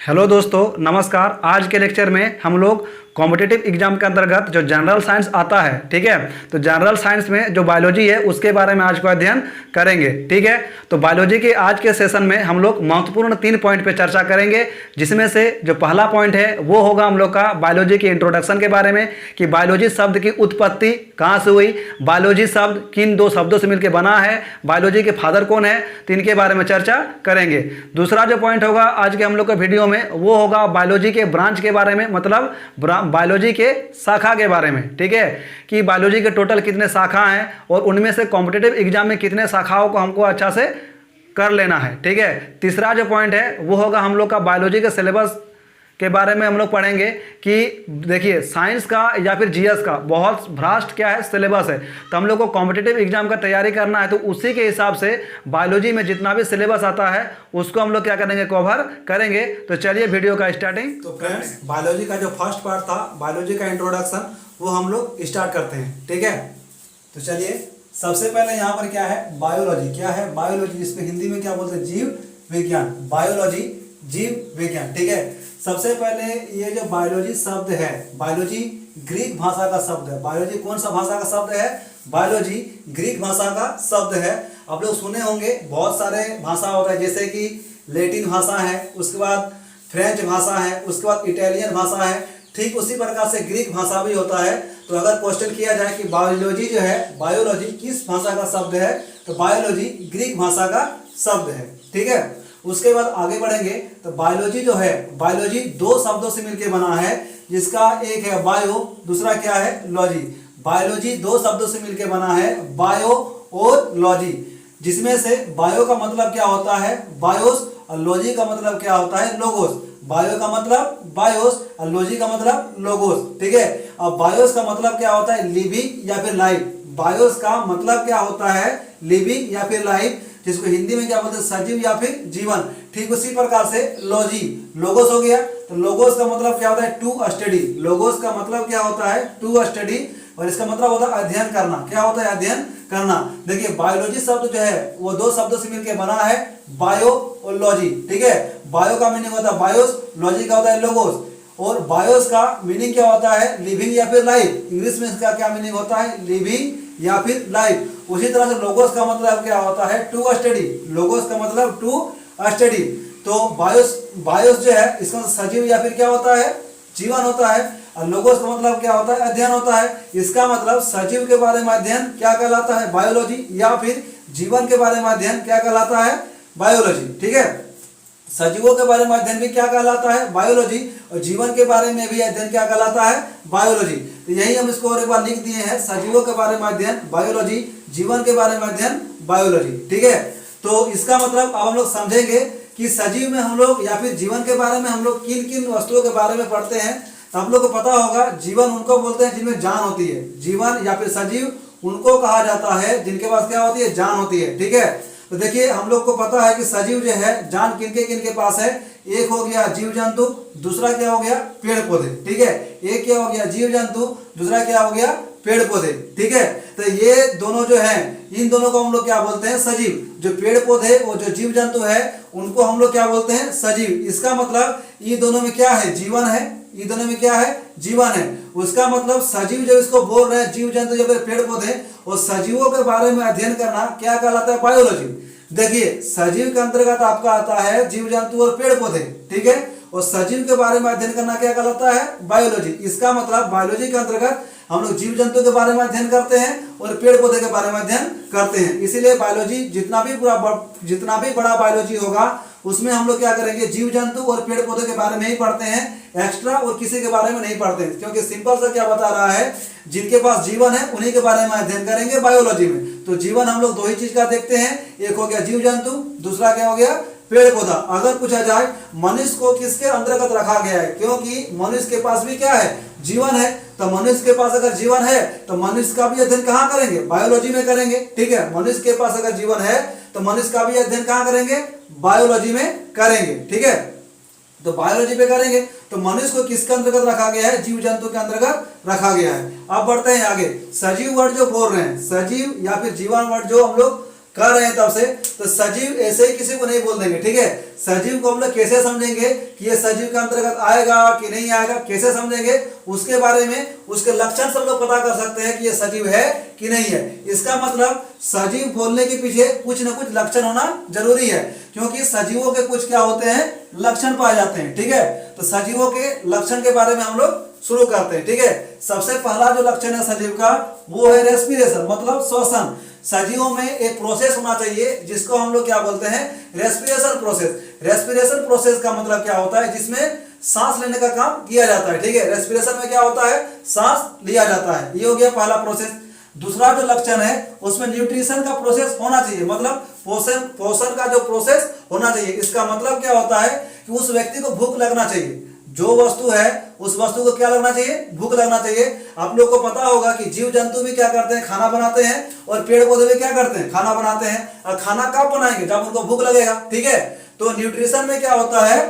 Hello दोस्तों, नमस्कार। आज के लेक्चर में हम लोग कॉम्पिटिटिव एग्जाम के अंतर्गत जो जनरल साइंस आता है, ठीक है, तो जनरल साइंस में जो बायोलॉजी है उसके बारे में आज का अध्ययन करेंगे। ठीक है, तो बायोलॉजी के आज के सेशन में हम लोग महत्वपूर्ण 3 पॉइंट पे चर्चा करेंगे, जिसमें से जो पहला पॉइंट है वो होगा हम लोग का बायोलॉजी के इंट्रोडक्शन के बारे में कि बायोलॉजी शब्द की उत्पत्ति कहाँ से हुई, बायोलॉजी शब्द किन 2 शब्दों से मिलकर बना है, बायोलॉजी के फादर कौन है, तो इनके बारे में चर्चा करेंगे। दूसरा जो पॉइंट होगा आज के हम लोग के वीडियो में वो होगा बायोलॉजी के ब्रांच के बारे में, मतलब बायोलॉजी के शाखा के बारे में। ठीक है, कि बायोलॉजी के टोटल कितने शाखा हैं और उनमें से कॉम्पिटिटिव एग्जाम में कितने शाखाओं को हमको अच्छा से कर लेना है। ठीक है, तीसरा जो पॉइंट है वो होगा हम लोग का बायोलॉजी के सिलेबस के बारे में हम लोग पढ़ेंगे कि देखिए साइंस का या फिर जीएस का बहुत भ्रास्ट क्या है सिलेबस है, तो हम लोग को कॉम्पिटिटिव एग्जाम का तैयारी करना है, तो उसी के हिसाब से बायोलॉजी में जितना भी सिलेबस आता है उसको हम लोग क्या करेंगे, कवर करेंगे। तो चलिए वीडियो का स्टार्टिंग। तो फ्रेंड्स, बायोलॉजी का जो फर्स्ट पार्ट था बायोलॉजी का इंट्रोडक्शन वो हम लोग स्टार्ट करते हैं। ठीक है, तो चलिए सबसे पहले यहाँ पर क्या है, बायोलॉजी। क्या है बायोलॉजी, जिसको हिंदी में क्या बोलते हैं, जीव विज्ञान। बायोलॉजी जीव विज्ञान। ठीक है, सबसे पहले ये जो बायोलॉजी शब्द है, बायोलॉजी ग्रीक भाषा का शब्द है। बायोलॉजी कौन सा भाषा का शब्द है, बायोलॉजी ग्रीक भाषा का शब्द है। आप लोग सुने होंगे बहुत सारे भाषा होता है, जैसे कि लैटिन भाषा है, उसके बाद फ्रेंच भाषा है, उसके बाद इटालियन भाषा है। ठीक उसी प्रकार से ग्रीक भाषा भी होता है। तो अगर क्वेश्चन किया जाए कि बायोलॉजी जो है, बायोलॉजी किस भाषा का शब्द है, तो बायोलॉजी ग्रीक भाषा का शब्द है। ठीक है, उसके बाद आगे बढ़ेंगे तो बायोलॉजी जो है, बायोलॉजी 2 शब्दों से मिलकर बना है, जिसका एक है बायो, दूसरा क्या है लॉजी। बायोलॉजी 2 शब्दों से मिलकर बना है, बायो और लॉजी, जिसमें से बायो का मतलब क्या होता है, बायोस, और लॉजी का मतलब क्या होता है, लोगोस। बायो का मतलब बायोस और लॉजी का मतलब लोगोस। ठीक है, अब बायोस का मतलब क्या होता है, लिविंग या फिर लाइफ। बायोस का मतलब क्या होता है, लिविंग या फिर लाइफ, जिसको हिंदी में क्या बोलते हैं, सजीव या फिर जीवन। ठीक उसी प्रकार से लॉजी, लोगोस हो गया, तो लोगोस का मतलब क्या होता है, टू स्टडी। लोगोस का मतलब क्या होता है, टू स्टडी, और इसका मतलब होता है अध्ययन करना। क्या होता है, अध्ययन करना। देखिए बायोलॉजी शब्द जो है वो 2 शब्दों से मिलकर बना है, बायो और लॉजी। ठीक है, बायो का मीनिंग होता है बायोस, लॉजी का होता है लोगोस। और बायोस का मीनिंग क्या होता है, लिविंग या फिर लाइफ। इंग्लिश में इसका क्या मीनिंग होता है, लिविंग या फिर लाइफ। उसी तरह से लोगोस का मतलब क्या होता है, टू स्टडी। लोगोस का मतलब टू स्टडी। तो बायोस जो है इसका सजीव या फिर क्या होता है, जीवन होता है। और लोगोस का मतलब क्या होता है, अध्ययन होता है। इसका मतलब सजीव के बारे में अध्ययन क्या कहलाता है, बायोलॉजी, या फिर जीवन के बारे में अध्ययन क्या कहलाता है, बायोलॉजी। ठीक है, सजीवों के बारे में अध्ययन भी क्या कहलाता है, बायोलॉजी, और जीवन के बारे में भी अध्ययन क्या कहलाता है, बायोलॉजी। तो यही हम इसको और एक बार लिख दिए हैं, सजीवों के बारे में अध्ययन बायोलॉजी, जीवन के बारे में अध्ययन बायोलॉजी। ठीक है, तो इसका मतलब अब हम लोग समझेंगे कि सजीव में हम लोग या फिर जीवन के बारे में हम लोग किन किन वस्तुओं के बारे में पढ़ते हैं। तो हम लोग को पता होगा, जीवन उनको बोलते हैं जिनमें जान होती है। जीवन या फिर सजीव उनको कहा जाता है जिनके पास क्या होती है, जान होती है। ठीक है, तो देखिए हम लोग को पता है कि सजीव जो है जान किनके पास है, एक हो गया जीव जंतु, दूसरा क्या हो गया, पेड़ पौधे। ठीक है, एक क्या हो गया, जीव जंतु, दूसरा क्या हो गया, पेड़ पौधे। ठीक है, तो ये दोनों जो हैं, इन दोनों को हम लोग क्या बोलते हैं, सजीव। जो पेड़ पौधे और जो जीव जंतु है उनको हम लोग क्या बोलते हैं, सजीव। इसका मतलब ये दोनों में क्या है, जीवन है। ये दोनों में क्या है, जीवन है। उसका मतलब सजीव जो इसको बोल रहे हैं, जीव जंतु या फिर पेड़ पौधे, और सजीवों के बारे में अध्ययन करना क्या कहलाता है, बायोलॉजी। देखिए सजीव के अंतर्गत आपका आता है जीव जंतु और पेड़ पौधे। ठीक है, और सजीव के बारे में अध्ययन करना क्या कहलाता है, बायोलॉजी। इसका मतलब बायोलॉजी के अंतर्गत हम लोग जीव जंतु के बारे में अध्ययन करते हैं और पेड़ पौधे के बारे में अध्ययन करते हैं। इसीलिए बायोलॉजी जितना भी बड़ा बायोलॉजी होगा उसमें हम लोग क्या करेंगे, जीव जंतु और पेड़ पौधे के बारे में ही पढ़ते हैं, एक्स्ट्रा और किसी के बारे में नहीं पढ़ते हैं। क्योंकि सिंपल सा क्या बता रहा है, जिनके पास जीवन है उन्हीं के बारे में अध्ययन करेंगे बायोलॉजी में। तो जीवन हम लोग 2 ही चीज का देखते हैं, एक हो गया जीव जंतु, दूसरा क्या हो गया, पेड़ पौधा। अगर पूछा जाए मनुष्य को किसके अंतर्गत रखा गया है, क्योंकि मनुष्य के पास भी क्या है, जीवन है, तो मनुष्य के पास अगर जीवन है तो मनुष्य का भी अध्ययन कहाँ करेंगे, बायोलॉजी में करेंगे। ठीक है, मनुष्य के पास अगर जीवन है तो मनुष्य का भी अध्ययन कहाँ करेंगे, बायोलॉजी में करेंगे। ठीक है, तो बायोलॉजी पे करेंगे। तो मनुष्य को किसके अंतर्गत रखा गया है, जीव जंतु के अंतर्गत रखा गया है। अब बढ़ते हैं आगे, सजीव वर्ड जो बोल रहे हैं, सजीव या फिर जीवन वर्ड जो हम लोग कर रहे हैं तब से, तो सजीव ऐसे ही किसी को नहीं बोल देंगे, ठीक है। सजीव को हम लोग कैसे समझेंगे कि ये सजीव के अंतर्गत आएगा कि नहीं आएगा, कैसे समझेंगे, उसके बारे में उसके लक्षण से हम लोग पता कर सकते हैं कि ये सजीव है कि नहीं है। इसका मतलब सजीव बोलने के पीछे कुछ ना कुछ लक्षण होना जरूरी है, क्योंकि सजीवों के कुछ क्या होते हैं, लक्षण पाए जाते हैं, ठीक है। तो सजीवों के लक्षण के बारे में हम लोग शुरू करते हैं, ठीक है। सबसे पहला जो लक्षण है सजीव का वो है रेस्पिरेशन, मतलब श्वसन। सजीवों में एक प्रोसेस होना चाहिए जिसको हम लोग क्या बोलते हैं, रेस्पिरेशन प्रोसेस। रेस्पिरेशन प्रोसेस का मतलब क्या होता है, जिसमें सांस लेने का काम किया जाता है, ठीक है। रेस्पिरेशन में क्या होता है, सांस लिया जाता है, ये हो गया पहला प्रोसेस। दूसरा जो लक्षण है उसमें न्यूट्रिशन का प्रोसेस होना चाहिए, मतलब पोषण का जो प्रोसेस होना चाहिए। इसका मतलब क्या होता है कि उस व्यक्ति को भूख लगना चाहिए, जो वस्तु है उस वस्तु को क्या लगना चाहिए, भूख लगना चाहिए। आप लोग को पता होगा कि जीव जंतु भी क्या करते हैं, खाना बनाते हैं, और पेड़ पौधे भी क्या करते हैं, खाना बनाते हैं। और खाना कब बनाएंगे, जब उनको भूख लगेगा, ठीक है। तो न्यूट्रिशन में क्या होता है,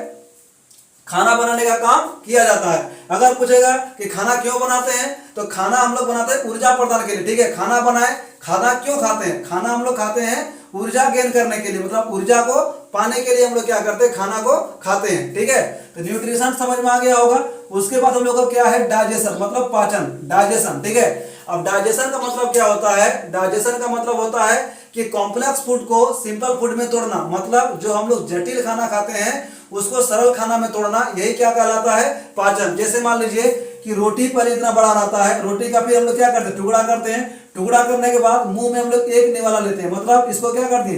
खाना बनाने का काम किया जाता है। अगर पूछेगा कि खाना क्यों बनाते हैं, तो खाना हम लोग बनाते हैं ऊर्जा प्रदान के लिए, ठीक है। खाना बनाए, खाना क्यों खाते हैं, खाना हम लोग खाते हैं ऊर्जा गेन करने के लिए, मतलब ऊर्जा को पाने के लिए हम लोग क्या करते हैं, खाना को खाते हैं, ठीक है। तो न्यूट्रिशन समझ में आ गया होगा। उसके बाद हम लोग का क्या है, डाइजेशन, मतलब पाचन, डाइजेशन, ठीक है। अब डाइजेशन का मतलब क्या होता है, डाइजेशन का मतलब होता है कि कॉम्प्लेक्स फूड को सिंपल फूड में तोड़ना, मतलब जो हम लोग जटिल खाना खाते हैं उसको सरल खाना में तोड़ना, यही क्या कहलाता है, पाचन। जैसे मान लीजिए कि रोटी पर इतना बड़ा आता है, रोटी का फिर हम लोग क्या करते हैं, टुकड़ा करते हैं। टुकड़ा करने के बाद मुंह में हम लोग एक निवाला लेते हैं, मतलब इसको क्या कर दिए,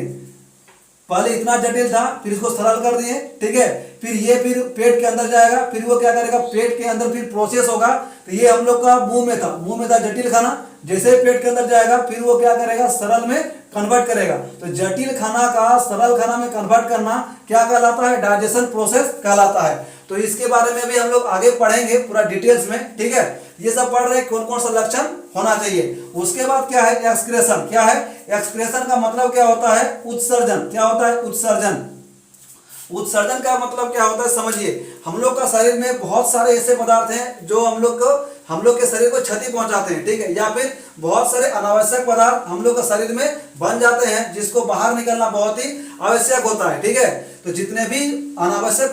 पहले इतना जटिल था फिर इसको सरल कर दिए, ठीक है। फिर पेट के अंदर जाएगा, फिर वो क्या करेगा, पेट के अंदर फिर प्रोसेस होगा। तो ये हम लोग का मुंह में था जटिल खाना, जैसे पेट के अंदर जाएगा फिर वो क्या करेगा, सरल में कन्वर्ट करेगा। तो जटिल खाना का सरल खाना में कन्वर्ट करना क्या कहलाता है, डाइजेशन प्रोसेस कहलाता है। तो इसके बारे में भी हम लोग आगे पढ़ेंगे पूरा डिटेल्स में, ठीक है। ये सब पढ़ रहे कौन कौन सा लक्षण होना चाहिए। उसके बाद क्या है, एक्सक्रेशन। क्या है, एक्सक्रेशन का मतलब क्या होता है, उत्सर्जन। क्या होता है, उत्सर्जन। उत्सर्जन का मतलब क्या होता है, समझिए। हम लोग का शरीर में बहुत सारे ऐसे पदार्थ हैं जो हम लोग के शरीर को क्षति पहुंचाते हैं, ठीक है। या फिर बहुत सारे अनावश्यक पदार्थ हम लोग के शरीर में बन जाते हैं, जिसको बाहर निकलना बहुत ही आवश्यक होता है, ठीक है। तो जितने भी अनावश्यक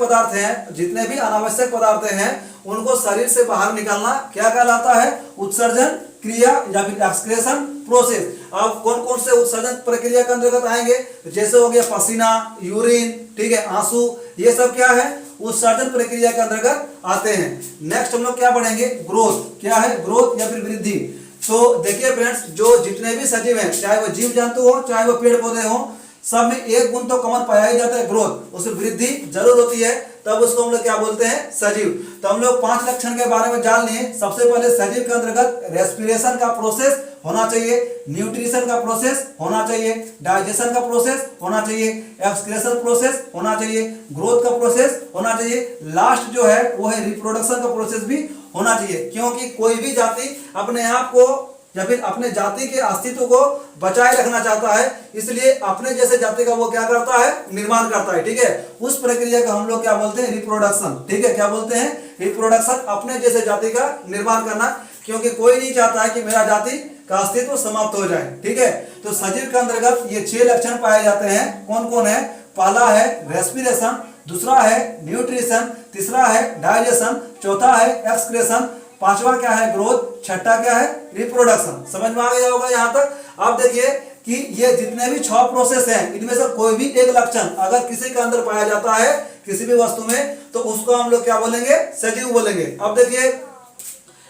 पदार्थ हैं उनको शरीर से बाहर निकालना क्या कहलाता है, उत्सर्जन क्रिया या फिर एक्सक्रेशन प्रोसेस। अब कौन कौन से उत्सर्जन प्रक्रिया के अंतर्गत आएंगे, जैसे हो गया पसीना, यूरिन, ठीक है, आंसू, ये सब क्या है, उत्सर्जन प्रक्रिया के अंतर्गत आते हैं। नेक्स्ट हम लोग क्या पढ़ेंगे, ग्रोथ। क्या है, ग्रोथ या फिर वृद्धि। तो देखिए फ्रेंड्स, जो जितने भी सजीव हैं, चाहे वो जीव जंतु हो चाहे वो पेड़ पौधे हो, सब में एक गुण तो कॉमन पाया ही जाता है, ग्रोथ। उसमें वृद्धि जरूर होती है, तब उसको हम लोग क्या बोलते हैं, सजीव। तो हम लोग 5 लक्षण के बारे में जान लिए। सबसे पहले सजीव के अंतर्गत रेस्पिरेशन का प्रोसेस होना चाहिए, न्यूट्रिशन का प्रोसेस होना चाहिए, डाइजेशन का प्रोसेस होना चाहिए, एक्सक्रेशन प्रोसेस होना चाहिए, ग्रोथ का प्रोसेस होना चाहिए। लास्ट जो है वो है रिप्रोडक्शन का प्रोसेस भी होना चाहिए, क्योंकि कोई भी जाति अपने आप को या फिर अपने जाति के अस्तित्व को बचाए रखना चाहता है, इसलिए अपने जैसे जाति का वो क्या करता है, निर्माण करता है, ठीक है। उस प्रक्रिया का हम लोग क्या बोलते हैं, रिप्रोडक्शन, ठीक है। क्या बोलते हैं, रिप्रोडक्शन, अपने जैसे जाति का निर्माण करना, क्योंकि कोई नहीं चाहता है कि मेरा जाति का अस्तित्व समाप्त हो जाए, ठीक है। तो सजीव के अंतर्गत ये 6 लक्षण पाए जाते हैं। कौन कौन है, पहला है रेस्पिरेशन, दूसरा है न्यूट्रिशन, तीसरा है डाइजेशन, चौथा है एक्सक्रेशन, पांचवा क्या है, ग्रोथ, छठा क्या है, रिप्रोडक्शन। समझ में आ गया होगा यहाँ तक। अब देखिए कि ये जितने भी 6 प्रोसेस हैं, इनमें से कोई भी एक लक्षण अगर किसी के अंदर पाया जाता है किसी भी वस्तु में, तो उसको हम लोग क्या बोलेंगे, सजीव बोलेंगे। अब देखिए,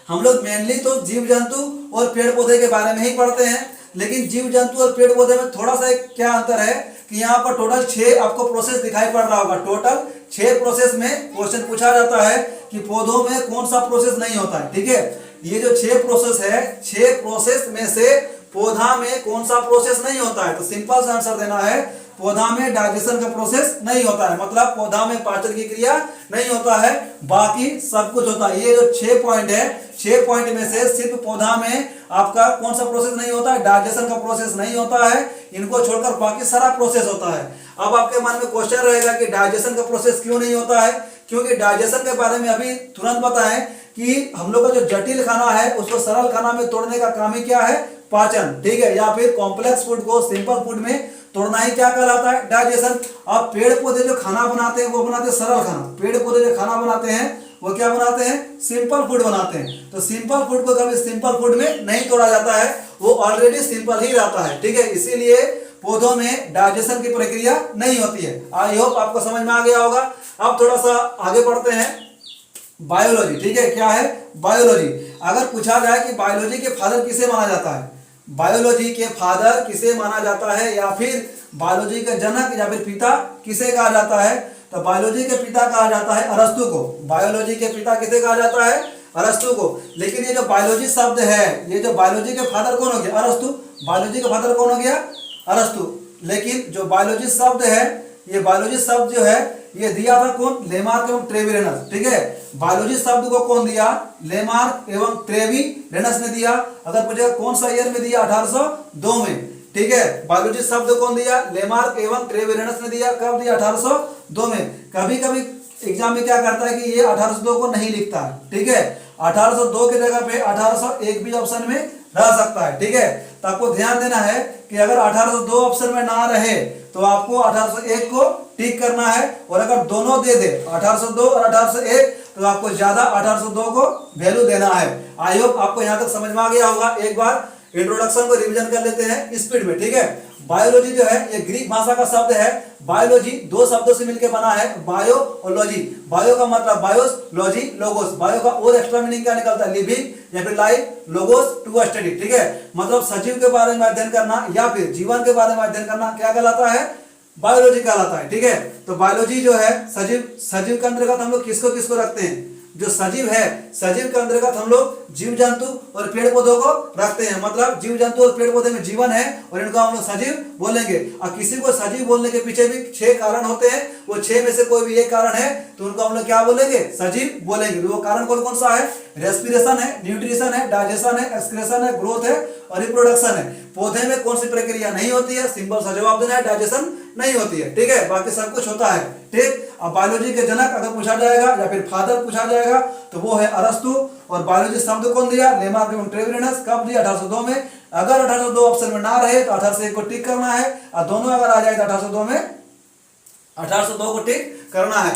हम लोग मेनली तो जीव जंतु और पेड़ पौधे के बारे में ही पढ़ते हैं, लेकिन जीव जंतु और पेड़ पौधे में थोड़ा सा क्या अंतर है कि यहाँ पर टोटल 6 आपको प्रोसेस दिखाई पड़ रहा होगा। टोटल 6 प्रोसेस में क्वेश्चन पूछा जाता है कि पौधों में कौन सा प्रोसेस नहीं होता है, ठीक है। ये जो 6 प्रोसेस है, 6 प्रोसेस में से पौधा में कौन सा प्रोसेस नहीं होता है, तो सिंपल सा आंसर देना है, पौधा में डाइजेशन का प्रोसेस नहीं होता है, मतलब पौधा में पाचन की क्रिया नहीं होता है, बाकी सब कुछ होता है। ये जो 6 पॉइंट है, 6 पॉइंट में से सिर्फ पौधा में आपका कौन सा प्रोसेस नहीं होता है, डाइजेशन का प्रोसेस नहीं होता है। इनको छोड़कर बाकी सारा प्रोसेस होता है। अब आपके मन में क्वेश्चन रहेगा कि डाइजेशन का प्रोसेस क्यों नहीं होता है, क्योंकि डाइजेशन के बारे में अभी तुरंत बताएं कि हम लोग का जो जटिल खाना है उसको सरल खाना में तोड़ने का काम ही क्या है, पाचन, ठीक है। या फिर कॉम्प्लेक्स फूड को सिंपल फूड में तोड़ना ही क्या कहलाता है? डाइजेशन। अब पेड़ पौधे जो खाना बनाते हैं वो बनाते हैं सरल खाना, पेड़ पौधे जो खाना बनाते हैं वो क्या बनाते हैं? सिंपल फूड बनाते हैं। तो सिंपल फूड को कभी सिंपल फूड में नहीं तोड़ा जाता है, वो ऑलरेडी सिंपल ही रहता है, ठीक है। इसीलिए पौधों में डाइजेशन की प्रक्रिया नहीं होती है। आई होप आपको समझ में आ गया होगा। अब थोड़ा सा आगे बढ़ते हैं, बायोलॉजी, ठीक है। क्या है? बायोलॉजी। अगर पूछा जाए कि बायोलॉजी के फादर किसे माना जाता है, बायोलॉजी के फादर किसे माना जाता है, या फिर बायोलॉजी के जनक या फिर पिता किसे कहा जाता है, तो बायोलॉजी के पिता कहा जाता है अरस्तु को। बायोलॉजी के पिता किसे कहा जाता है? अरस्तु को। लेकिन ये जो बायोलॉजी शब्द है, ये जो बायोलॉजी के फादर कौन हो गया? अरस्तु। बायोलॉजी का फादर कौन हो गया? अरस्तु। लेकिन जो बायोलॉजी शब्द है, ये बायोलॉजी शब्द जो है ये दिया था कौन? लेमार्क एवं ट्रेविरेनस, ठीक है। बायोलॉजी शब्द को कौन दिया? लेमार्क एवं ट्रेविरेनस ने दिया। अगर पूछेगा कौन सा ईयर में दिया? 1802 में, ठीक है। बायोलॉजी शब्द कौन दिया? लेमार्क एवं ट्रेविरेनस ने दिया। कब दिया? 1802 में। कभी कभी एग्जाम में क्या करता है कि ये 1802 को नहीं लिखता है, ठीक है। 1802 की जगह पे 1801 भी ऑप्शन में रह सकता है, ठीक है। तो आपको ध्यान देना है कि अगर 1802 ऑप्शन में ना रहे तो आपको 1801 को टिक करना है, और अगर दोनों दे दे 1802 और 1801 तो आपको ज्यादा 1802 को वैल्यू देना है। आई होप आपको यहाँ तक समझ में आ गया होगा। एक बार इंट्रोडक्शन को रिवीजन कर लेते हैं स्पीड में, ठीक है। बायोलॉजी जो है ये ग्रीक भाषा का शब्द है। बायोलॉजी दो शब्दों से मिलकर बना है, बायो और लॉजी। बायो का मतलब बायोस, लॉजी लोगोस। बायो का और एक्स्ट्रा मीनिंग क्या निकलता है? लिविंग या फिर लाइफ, लोगोस टू स्टडी, ठीक है। मतलब सजीव के बारे में अध्ययन करना या फिर जीवन के बारे में अध्ययन करना क्या कहलाता है? बायोलॉजी कहलाता है, ठीक है। तो बायोलॉजी जो है सजीव के अंतर्गत हम लोग किसको किसको रखते हैं? जो सजीव है, सजीव के अंतर्गत हम लोग जीव जंतु और पेड़ पौधों को रखते हैं। मतलब जीव जंतु और पेड़ पौधे में जीवन है और इनको हम लोग सजीव बोलेंगे। और किसी को सजीव बोलने के पीछे भी 6 कारण होते हैं, वो 6 में से कोई भी एक कारण है तो उनको हम लोग क्या बोलेंगे? सजीव बोलेंगे। तो वो कारण कौन कौन सा है? रेस्पिरेशन है, न्यूट्रिशन है, डाइजेशन है, एक्सक्रेशन है, ग्रोथ है और रिप्रोडक्शन है। पौधे में कौन सी प्रक्रिया नहीं होती है? सिंपल सा जवाब देना है, डाइजेशन नहीं होती है, ठीक है। बाकी सब कुछ होता है, ठीक। अब बायोलॉजी के जनक अगर पूछा जाएगा या फिर फादर पूछा जाएगा तो वो है अरस्तु। और बायोलॉजी शब्द कौन दिया? लेमार्क एवं ट्रेविरेनस। कब दिया? 1802 में। अगर 1802 ऑप्शन में ना रहे तो 1801 को टिक करना है, और दोनों अगर आ जाए तो 1802 में 1802 को टिक करना है।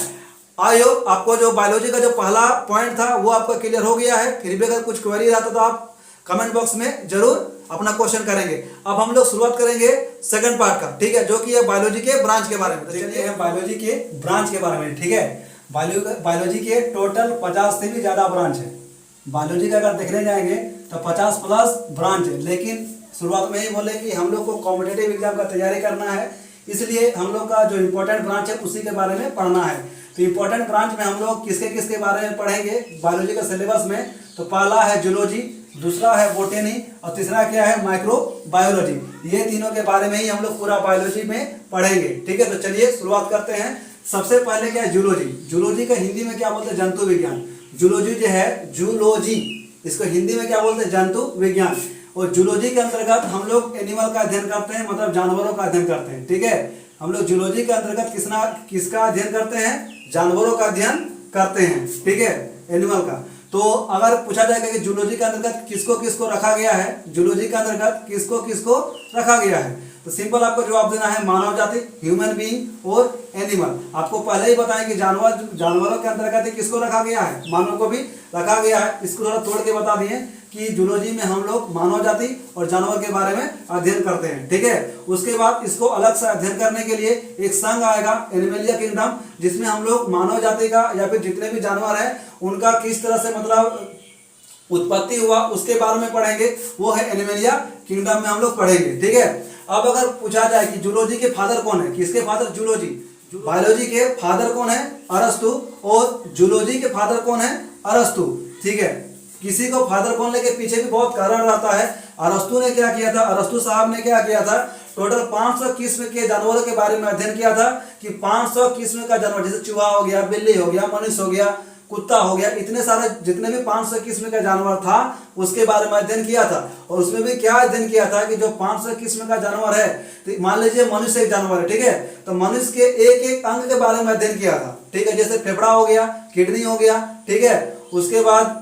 आई होप आपको जो बायोलॉजी का जो पहला पॉइंट था वो आपका क्लियर हो गया है। फिर भी अगर कुछ क्वेरी रहता तो आप कमेंट बॉक्स में जरूर अपना क्वेश्चन करेंगे। अब हम लोग शुरुआत करेंगे सेकंड पार्ट का, ठीक है, जो कि है बायोलॉजी के ब्रांच के बारे में। तो चलिए बायोलॉजी के ब्रांच के बारे में, ठीक है। बायोलॉजी के टोटल 50 से भी ज्यादा ब्रांच है। बायोलॉजी का अगर देखने जाएंगे तो 50 प्लस ब्रांच है। लेकिन शुरुआत में ही बोले कि हम लोग को कॉम्पिटिटिव एग्जाम का तैयारी करना है, इसलिए हम लोग का जो इम्पोर्टेंट ब्रांच है उसी के बारे में पढ़ना है। तो इम्पोर्टेंट ब्रांच में हम लोग किसके किसके बारे में पढ़ेंगे बायोलॉजी का सिलेबस में? तो पहला है जूलॉजी, दूसरा है बोटेनी और तीसरा क्या है? माइक्रोबायोलॉजी। ये तीनों के बारे में ही हम लोग पूरा बायोलॉजी में पढ़ेंगे, ठीक है। तो चलिए शुरुआत करते हैं। सबसे पहले क्या है? जूलॉजी। जूलॉजी का हिंदी में क्या बोलते हैं? जंतु विज्ञान। जूलॉजी जो है, जूलॉजी, इसको हिंदी में क्या बोलते हैं? जंतु विज्ञान। और जूलॉजी के अंतर्गत हम लोग एनिमल का अध्ययन करते हैं, मतलब जानवरों का अध्ययन करते हैं, ठीक है। हम लोग जूलॉजी के अंतर्गत किसका अध्ययन करते हैं? जानवरों का अध्ययन करते हैं, ठीक है, एनिमल का। तो अगर पूछा जाएगा कि जूलॉजी के अंतर्गत किसको किसको रखा गया है, जूलॉजी के अंतर्गत किसको किसको रखा गया है, तो सिंपल आपको जवाब देना है मानव जाति, ह्यूमन बीइंग और एनिमल। आपको पहले ही बताएं कि जानवरों के अंतर्गत किसको रखा गया है? मानव को भी रखा गया है। इसको थोड़ा तोड़ के बता दिए कि जूलॉजी में हम लोग मानव जाति और जानवर के बारे में अध्ययन करते हैं, ठीक है। उसके बाद इसको अलग से अध्ययन करने के लिए एक संघ आएगा, एनिमलिया किंगडम, जिसमें हम लोग मानव जाति का या फिर जितने भी जानवर हैं उनका किस तरह से मतलब उत्पत्ति हुआ उसके बारे में पढ़ेंगे। वो है एनिमलिया किंगडम में हम लोग पढ़ेंगे, ठीक है। अब अगर पूछा जाए कि जूलॉजी के फादर कौन है, किसके फादर? जूलॉजी। बायोलॉजी के फादर कौन है? अरस्तु। और जूलॉजी के फादर कौन है? अरस्तु, ठीक है। किसी को फादर बोलने के पीछे भी बहुत कारण रहता है। अरस्तु ने क्या किया था? अरस्तु साहब ने क्या किया था? टोटल 500 किस्म के जानवरों के बारे में अध्ययन किया था कि 500 किस्म का जानवर, जैसे चूहा हो गया, बिल्ली हो गया, मनुष्य हो गया, कुत्ता हो गया, इतने सारे जितने भी 500 किस्म का जानवर था उसके बारे में अध्ययन किया था। और उसमें भी क्या अध्ययन किया था कि जो 500 किस्म का जानवर है, तो मान लीजिए मनुष्य एक जानवर है, ठीक है, तो मनुष्य के एक एक अंग के बारे में अध्ययन किया था, ठीक है। जैसे फेफड़ा हो गया, किडनी हो गया, ठीक है, उसके बाद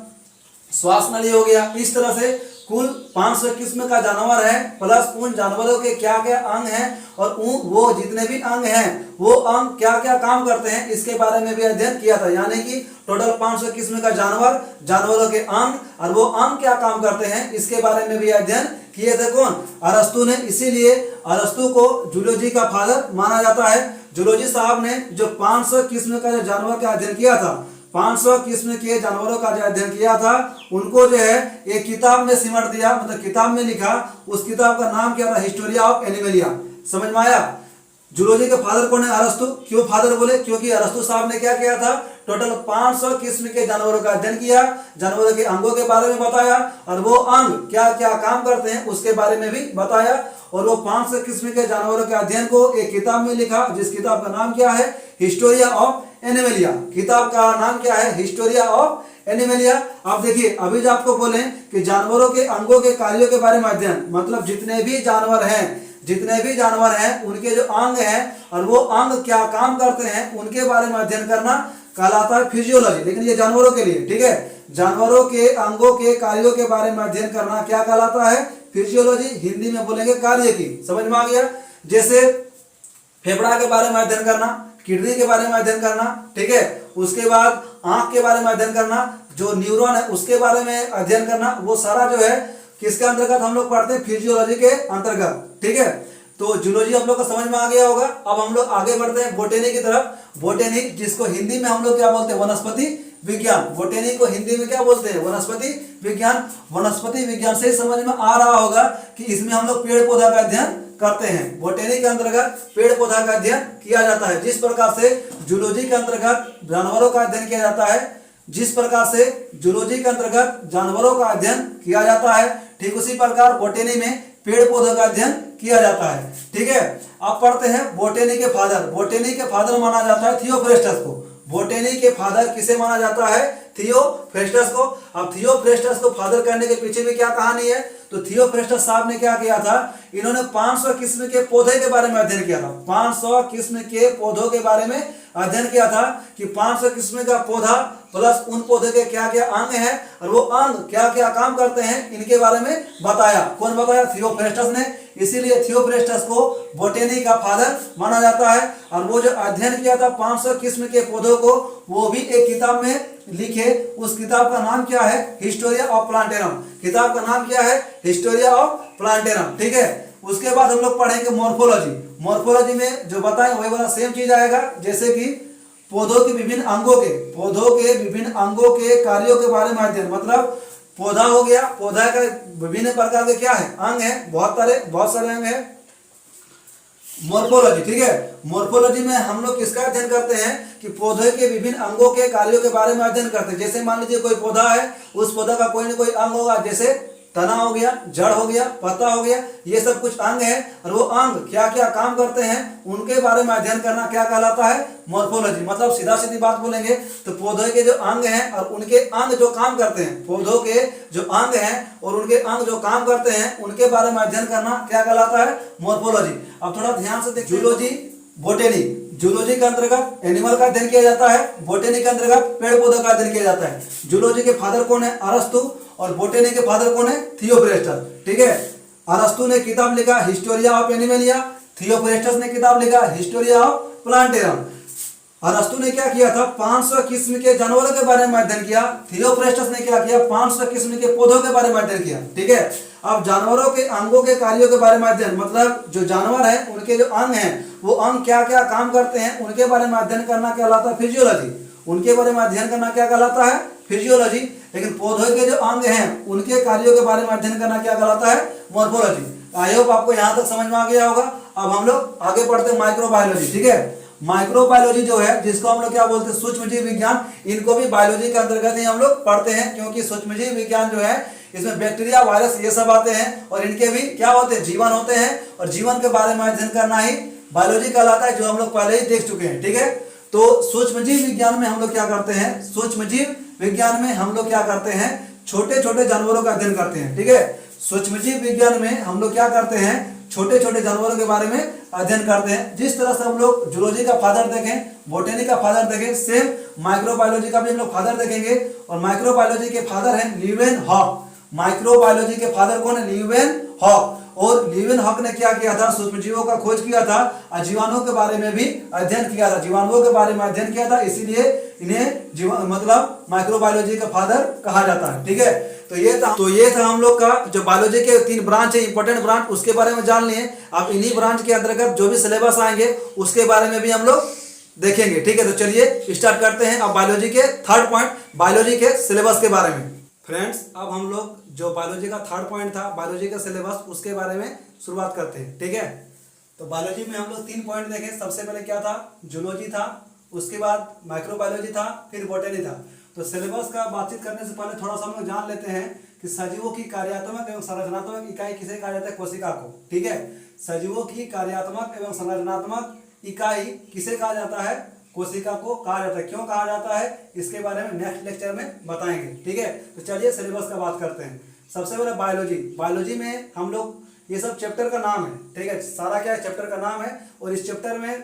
श्वास नली हो गया। इस तरह से कुल 500 किस्म का जानवर है, प्लस उन जानवरों के क्या क्या अंग हैं और वो जितने भी अंग हैं वो अंग क्या क्या काम करते हैं, इसके बारे में भी अध्ययन किया था। यानी कि टोटल 500 किस्म का जानवर, जानवरों के अंग और वो अंग क्या काम करते हैं, इसके बारे में भी अध्ययन किए थे। कौन? अरस्तु ने। इसीलिए अरस्तु को जूलॉजी का फादर माना जाता है। जूलॉजी साहब ने जो 500 किस्म का जो जानवर का अध्ययन किया था, 500 किस्म के जानवरों का जो अध्ययन किया था, उनको जो है एक किताब में सिमट दिया, मतलब किताब में लिखा। उस किताब का नाम क्या था? Historia of Animalia. समझ में आया? जूलॉजी के फादर कौन है? अरस्तु। क्यों फादर बोले? क्योंकि अरस्तु साहब ने क्या किया था? टोटल 500 किस्म के जानवरों का अध्ययन किया, जानवरों के अंगों के बारे में बताया और वो अंग क्या क्या काम करते हैं उसके बारे में भी बताया। और वो 500 किस्म के जानवरों के अध्ययन को एक किताब में लिखा, जिस किताब का नाम क्या है? Historia of Animalia. किताब का नाम क्या है? Historia of Animalia. आप देखिए, अभी जो आपको बोले कि जानवरों के अंगों के कार्यों के बारे में अध्ययन, मतलब जितने भी जानवर हैं उनके जो अंग हैं और वो अंग क्या काम करते हैं उनके बारे में अध्ययन करना कहलाता है फिजियोलॉजी। लेकिन ये जानवरों के लिए, ठीक है, जानवरों के अंगों के कार्यों के बारे में अध्ययन करना क्या कहलाता है? फिजियोलॉजी। हिंदी में बोलेंगे कार्य की। समझ में आ गया? जैसे फेफड़ा के बारे में अध्ययन करना, किडनी के बारे में अध्ययन करना, ठीक है, उसके बाद आंख के बारे में अध्ययन करना, जो न्यूरॉन है उसके बारे में अध्ययन करना, वो सारा जो है किसके अंतर्गत हम लोग पढ़ते हैं? फिजियोलॉजी के अंतर्गत। ठीक है, तो जूलॉजी आप लोग को समझ में आ गया होगा। अब हम लोग आगे बढ़ते हैं बोटेनी की तरफ। बोटेनी, जिसको हिंदी में हम लोग क्या बोलते हैं? वनस्पति विज्ञान। बोटेनी को हिंदी में क्या बोलते हैं? वनस्पति विज्ञान। वनस्पति विज्ञान से समझ में आ रहा होगा कि इसमें हम लोग पेड़ पौधा का अध्ययन करते हैं। बोटेनी के अंतर्गत पेड़ पौधा का अध्ययन किया जाता है। जिस प्रकार से जूलॉजी के अंतर्गत जानवरों का अध्ययन किया जाता है, जिस प्रकार से जूलॉजी के अंतर्गत जानवरों का अध्ययन किया जाता है, ठीक उसी प्रकार बोटेनी में पेड़ पौधों का अध्ययन किया जाता है। ठीक है, अब पढ़ते हैं बोटेनी के फादर। बोटेनी के फादर माना जाता है थियोफ्रेस्टस को। बोटेनी के फादर किसे माना जाता है? थियोफ्रेस्टस को। अब थियोफ्रेस्टस को फादर करने के पीछे भी क्या कहानी है? तो थियोफ्रेस्टस साहब ने क्या किया था? इन्होंने 500 किस्म के पौधे के बारे में अध्ययन किया था। 500 किस्म के पौधों के बारे में अध्ययन किया था कि 500 किस्म का पौधा प्लस उन पौधे के क्या क्या अंग हैं और वो अंग क्या क्या काम करते हैं, इनके बारे में बताया। कौन बताया? थियोफ्रेस्टस ने। इसीलिए थियोफ्रेस्टस को बोटेनी का फादर माना जाता है। और वो जो अध्ययन किया था 500 किस्म के पौधों को, वो भी एक किताब में लिखे। उस किताब का नाम क्या है? Historia of plantarum. किताब का नाम क्या है? Historia of plantarum. ठीक है, उसके बाद हम लोग पढ़ेंगे मॉर्फोलॉजी। मॉर्फोलॉजी में जो बताएं वही वाला सेम चीज आएगा, जैसे कि पौधों के विभिन्न अंगों के कार्यों के बारे में अध्ययन। मतलब पौधा हो गया, पौधा का विभिन्न प्रकार के क्या है? अंग है, बहुत सारे अंग है। मॉर्फोलॉजी, ठीक है, मॉर्फोलॉजी में हम लोग किसका अध्ययन करते हैं? कि पौधे के विभिन्न अंगों के कार्यों के बारे में अध्ययन करते हैं। जैसे मान लीजिए कोई पौधा है, उस पौधा का कोई ना कोई अंग होगा, जैसे तना हो गया, जड़ हो गया, पत्ता हो गया, ये सब कुछ अंग है। और वो अंग क्या क्या काम करते हैं उनके बारे में अध्ययन करना क्या कहलाता है? मॉर्फोलॉजी। मतलब सीधा सीधी बात बोलेंगे तो पौधे के जो अंग हैं और उनके अंग जो काम करते हैं, पौधों के जो अंग हैं और उनके अंग जो काम करते हैं उनके बारे में अध्ययन करना क्या कहलाता है? मॉर्फोलॉजी। अब थोड़ा ध्यान से देखिए, जूलॉजी, बोटेनी। जूलॉजी के अंतर्गत एनिमल का अध्ययन किया जाता है, बोटेनी के अंतर्गत पेड़ पौधों का अध्ययन किया जाता है। जूलॉजी के फादर कौन है? अरस्तु। और बोटेनी के फादर कौन है? थियोफ्रेस्टस। ठीक है, अरस्तु ने किताब लिखा हिस्टोरिया ऑफ एनिमलिया, थियोफ्रेस्टस ने किताब लिखा हिस्टोरिया ऑफ प्लांटेरम। अरस्तु ने क्या किया था? 500 किस्म के जानवरों के बारे में अध्ययन किया। थियोफ्रेस्टस ने क्या किया? 500 किस्म के पौधों के बारे में अध्ययन किया। ठीक है, अब जानवरों के अंगों के कार्यों के बारे में अध्ययन, मतलब जो जानवर है उनके जो अंग हैं वो अंग क्या क्या काम करते हैं उनके बारे में अध्ययन करना कहलाता है फिजियोलॉजी। उनके बारे में अध्ययन करना क्या कहलाता है? फिजियोलॉजी। लेकिन पौधों के जो अंग हैं उनके कार्यों के बारे में अध्ययन करना क्या कहलाता है? मॉर्फोलॉजी। आई होप आपको यहाँ तक समझ में आ गया होगा। अब हम लोग आगे बढ़ते हैं माइक्रोबायोलॉजी। ठीक है, माइक्रोबायोलॉजी जो है, जिसको हम लोग क्या बोलते हैं? सूक्ष्मजीव विज्ञान। इनको भी बायोलॉजी के अंतर्गत ही हम लोग पढ़ते हैं, क्योंकि सूक्ष्मजीव विज्ञान जो है इसमें बैक्टीरिया, वायरस ये सब आते हैं और इनके भी क्या होते हैं? जीवन होते हैं। और जीवन के बारे में अध्ययन करना ही बायोलॉजी कहलाता है, जो हम लोग पहले ही देख चुके हैं। ठीक है, तो सूक्ष्मजीव विज्ञान में हम लोग क्या करते हैं? सूक्ष्मजीव विज्ञान में हम लोग क्या करते हैं? छोटे छोटे जानवरों का अध्ययन करते हैं। ठीक है, सूक्ष्मजीव विज्ञान में हम लोग क्या करते हैं? छोटे छोटे जानवरों के बारे में अध्ययन करते हैं। जिस तरह से हम लोग जूलॉजी का फादर देखें, बोटेनी का फादर देखें, सेम माइक्रोबायोलॉजी का भी हम लोग फादर देखेंगे। और माइक्रोबायोलॉजी के फादर हैं ल्यूवेनहॉक। माइक्रोबायोलॉजी के फादर कौन है? Leeuwenhoek. और ल्यूवेन हॉक ने क्या किया था? सूक्ष्मजीवों का खोज किया था और जीवाणुओं के बारे में भी अध्ययन किया था, जीवाणुओं के बारे में अध्ययन किया था, इसीलिए इन्हें मतलब माइक्रोबायोलॉजी का फादर कहा जाता है। ठीक है, तो ये था हम लोग का जो बायोलॉजी के 3 ब्रांच है, इंपॉर्टेंट ब्रांच, उसके बारे में जान लिए। अब इन्हीं ब्रांच के अंतर्गत जो भी सिलेबस आएंगे उसके बारे में भी हम लोग देखेंगे। ठीक है, तो चलिए स्टार्ट करते हैं अब बायोलॉजी के 3rd पॉइंट, बायोलॉजी के सिलेबस के बारे में। फ्रेंड्स, अब हम लोग जो बायोलॉजी का 3rd पॉइंट था, बायोलॉजी का सिलेबस, उसके बारे में शुरुआत करते हैं। ठीक है, तो बायोलॉजी में हम लोग 3 पॉइंट देखें। सबसे पहले क्या था? जूलॉजी था, उसके बाद माइक्रोबायोलॉजी था, फिर बॉटनी था। तो सिलेबस का बातचीत करने से पहले थोड़ा सा हम लोग जान लेते हैं कि सजीवों की कार्यात्मक एवं संरचनात्मक इकाई किसे कहा जाता है? कोशिका को। ठीक है, सजीवों की कार्यात्मक एवं संरचनात्मक इकाई किसे कहा जाता है? कोशिका को कहा जाता है। क्यों कहा जाता है, इसके बारे में नेक्स्ट लेक्चर में बताएंगे। ठीक है, तो चलिए सिलेबस का बात करते हैं। सबसे पहले बायोलॉजी। बायोलॉजी में हम लोग, ये सब चैप्टर का नाम है। ठीक है, सारा क्या है? चैप्टर का नाम है। और इस चैप्टर में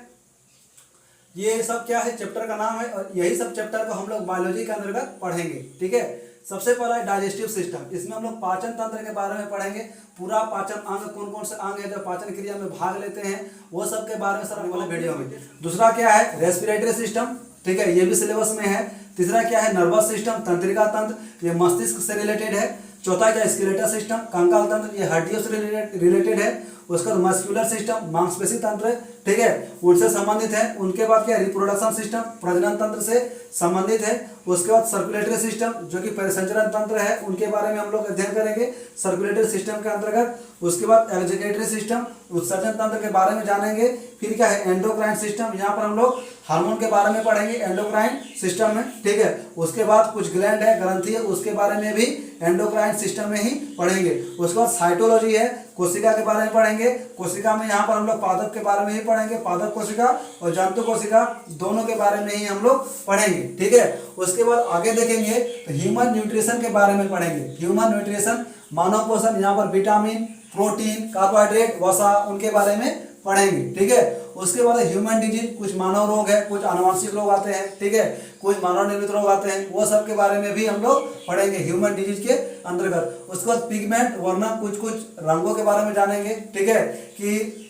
ये सब क्या है? चैप्टर का नाम है। और यही सब चैप्टर को हम लोग बायोलॉजी के अंतर्गत पढ़ेंगे। ठीक है, सबसे पहला है डाइजेस्टिव सिस्टम। इसमें हम लोग पाचन तंत्र के बारे में पढ़ेंगे। पूरा पाचन अंग, कौन कौन से अंग है जो पाचन क्रिया में भाग लेते हैं, वो सब के बारे में सर आने वाले वीडियो में। दूसरा क्या है? Respiratory system. ठीक है, ये भी सिलेबस में है। तीसरा क्या है? नर्वस सिस्टम, तंत्रिका तंत्र, ये मस्तिष्क से रिलेटेड है। चौथा क्या? स्केलेटल सिस्टम, कंकाल तंत्र, ये हड्डियों से रिलेटेड है। उसका मस्कुलर सिस्टम, मांसपेशी तंत्र, ठीक है, उनसे संबंधित है। उनके बाद क्या? रिप्रोडक्शन सिस्टम, प्रजनन तंत्र से संबंधित है। उसके बाद सर्कुलेटरी सिस्टम, जो कि परिसंचरण तंत्र है, उनके बारे में हम लोग अध्ययन करेंगे सर्कुलेटरी सिस्टम के अंतर्गत। उसके बाद एक्जीक्यूटरी सिस्टम, उत्सर्जन तंत्र के बारे में जानेंगे। फिर क्या है? एंडोक्राइन सिस्टम, यहाँ पर हम लोग हार्मोन के बारे में पढ़ेंगे एंडोक्राइन सिस्टम में। ठीक है, उसके बाद कुछ ग्लैंड है, ग्रंथि है, उसके बारे में भी एंडोक्राइन सिस्टम में ही पढ़ेंगे। उसके बाद साइटोलॉजी है, कोशिका के बारे में पढ़ेंगे। कोशिका में यहाँ पर हम लोग पादप के बारे में ही पढ़ेंगे, पादप कोशिका और जंतु कोशिका, दोनों के बारे में ही हम लोग पढ़ेंगे। ठीक है, उसके बाद आगे देखेंगे तो ह्यूमन न्यूट्रिशन के बारे में पढ़ेंगे। ह्यूमन न्यूट्रिशन, मानव पोषण, यहाँ पर विटामिन, प्रोटीन, कार्बोहाइड्रेट, वसा, उनके बारे में पढ़ेंगे। ठीक है, उसके बाद ह्यूमन डिजीज, कुछ मानव रोग है, कुछ आनुवंशिक रोग आते हैं। ठीक है, कुछ मानव निर्मित रोग आते हैं, वो सब के बारे में भी हम लोग पढ़ेंगे ह्यूमन डिजीज के अंतर्गत। उसके बाद पिगमेंट, वर्णन, कुछ रंगों के बारे में जानेंगे। ठीक है, कि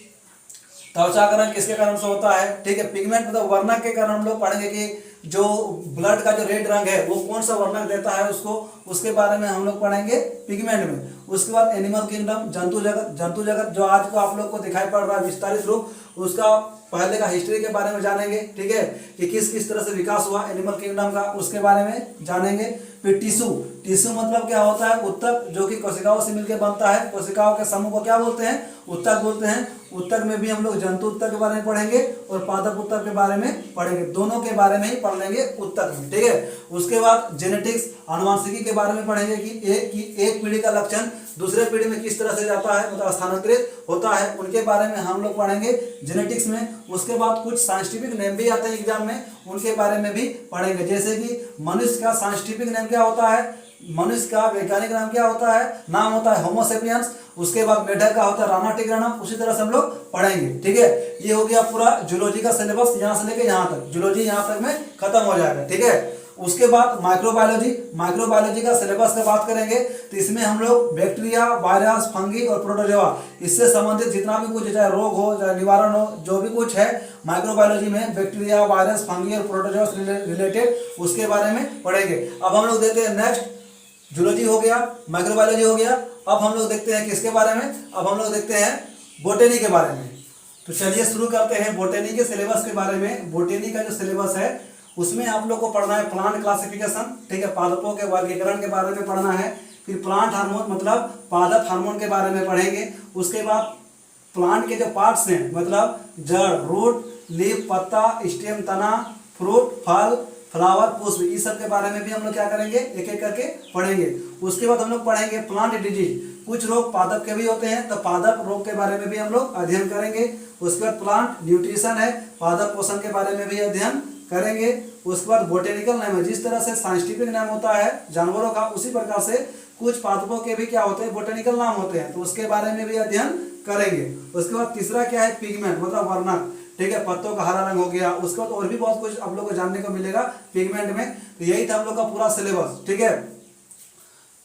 त्वचा का रंग किसके कारण से होता है। ठीक है, पिगमेंट मतलब वर्णक के कारण हम लोग पढ़ेंगे कि जो ब्लड का जो रेड रंग है वो कौन सा वर्णक देता है उसको, उसके बारे में हम लोग पढ़ेंगे पिगमेंट में। उसके बाद एनिमल किंगडम, जंतु जगत जो आज को आप लोग को दिखाई पड़ रहा है विस्तारित रूप, उसका पहले का हिस्ट्री के बारे में जानेंगे। ठीक है, कि किस किस तरह से विकास हुआ एनिमल किंगडम का, उसके बारे में जानेंगे। फिर टिश्यू मतलब क्या होता है? उत्तक, जो कि कोशिकाओं से मिलकर बनता है। कोशिकाओं के समूह को क्या बोलते हैं? उत्तक बोलते हैं। उत्तक में भी हम लोग जंतु उत्तक के बारे में पढ़ेंगे और पादप उत्तक के बारे में पढ़ेंगे, दोनों के बारे में ही पढ़ लेंगे उत्तक में। ठीक है, उसके बाद जेनेटिक्स, आनुवंशिकी के बारे में पढ़ेंगे कि एक पीढ़ी का लक्षण दूसरे पीढ़ी में किस तरह से जाता है, मतलब स्थानांतरित होता है, उनके बारे में हम लोग पढ़ेंगे जेनेटिक्स में। उसके बाद कुछ साइंटिफिक नेम भी आते हैं एग्जाम में, उनके बारे में भी पढ़ेंगे। जैसे कि मनुष्य का साइंटिफिक नेम क्या होता है, मनुष्य का वैज्ञानिक नाम क्या होता है, नाम होता है होमो सेपियंस। उसके बाद मेढक का होता है राणा टिग्राना, उसी तरह से हम लोग पढ़ेंगे। ठीक है, ये हो गया पूरा जूलॉजी का सिलेबस, यहाँ से लेके यहाँ तक, जूलॉजी यहाँ तक में खत्म हो जाएगा। ठीक है, उसके बाद माइक्रोबायोलॉजी का सिलेबस की बात करेंगे तो इसमें हम लोग बैक्टीरिया, वायरस, फंगी और प्रोटोजोआ, इससे संबंधित जितना भी कुछ, चाहे रोग हो चाहे निवारण हो, जो भी कुछ है माइक्रोबायोलॉजी में बैक्टीरिया, वायरस, फंगी और प्रोटोजोआ से रिलेटेड, उसके बारे में पढ़ेंगे। अब हम लोग देखते हैं नेक्स्ट, जूलॉजी हो गया, माइक्रोबायोलॉजी हो गया। अब हम लोग देखते हैं किसके बारे में? अब हम लोग देखते हैं बोटेनी के बारे में। तो चलिए शुरू करते हैं बोटेनी के सिलेबस के बारे में। बोटेनी का जो सिलेबस है उसमें आप लोग को पढ़ना है प्लांट क्लासिफिकेशन। ठीक है, पादपों के वर्गीकरण के बारे में पढ़ना है। फिर प्लांट हार्मोन मतलब पादप हार्मोन के बारे में पढ़ेंगे। उसके बाद प्लांट के जो पार्ट्स हैं, मतलब जड़, रूट, लीफ, पत्ता, स्टेम, तना, फ्रूट, फल, फ्लावर, पुष्प, इस सब के बारे में भी हम लोग क्या करेंगे, एक एक करके पढ़ेंगे। उसके बाद हम लोग पढ़ेंगे प्लांट डिजीज, कुछ रोग पादप के भी होते हैं तो पादप रोग के बारे में भी हम लोग अध्ययन करेंगे। उसके बाद प्लांट न्यूट्रिशन है, पादप पोषण के बारे में भी अध्ययन करेंगे। उसके बाद बोटेनिकल नेम है, जिस तरह से साइंटिफिक नाम होता है जानवरों का, उसी प्रकार से कुछ पादपों के भी क्या होते हैं, बोटेनिकल नाम होते हैं, तो उसके बारे में भी अध्ययन करेंगे। उसके बाद तीसरा क्या है, पिगमेंट मतलब वर्णक। ठीक है, पत्तों का हरा रंग हो गया। उसके बाद और भी बहुत कुछ आप लोग को जानने को मिलेगा पिगमेंट में। तो यही था हम लोग का पूरा सिलेबस। ठीक है,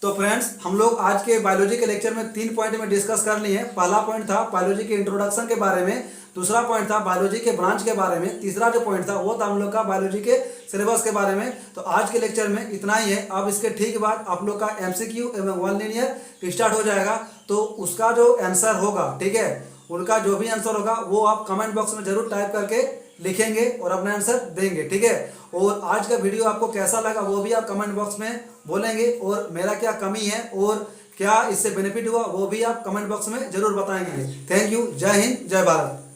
तो फ्रेंड्स, हम लोग आज के बायोलॉजी के लेक्चर में 3 पॉइंट में डिस्कस कर लिए हैं। पहला पॉइंट था बायोलॉजी के इंट्रोडक्शन के बारे में, दूसरा पॉइंट था बायोलॉजी के ब्रांच के बारे में, तीसरा जो पॉइंट था वो था हम लोग का बायोलॉजी के सिलेबस के बारे में। तो आज के लेक्चर में इतना ही है। अब इसके ठीक बाद आप लोग का एमसीक्यू एवं वन लिनियर स्टार्ट हो जाएगा। तो उसका जो आंसर होगा, ठीक है, उनका जो भी आंसर होगा वो आप कमेंट बॉक्स में जरूर टाइप करके लिखेंगे और अपना आंसर देंगे, ठीक है। और आज का वीडियो आपको कैसा लगा वो भी आप कमेंट बॉक्स में बोलेंगे, और मेरा क्या कमी है और क्या इससे बेनिफिट हुआ वो भी आप कमेंट बॉक्स में जरूर बताएंगे। Thank you. जय हिंद, जय भारत।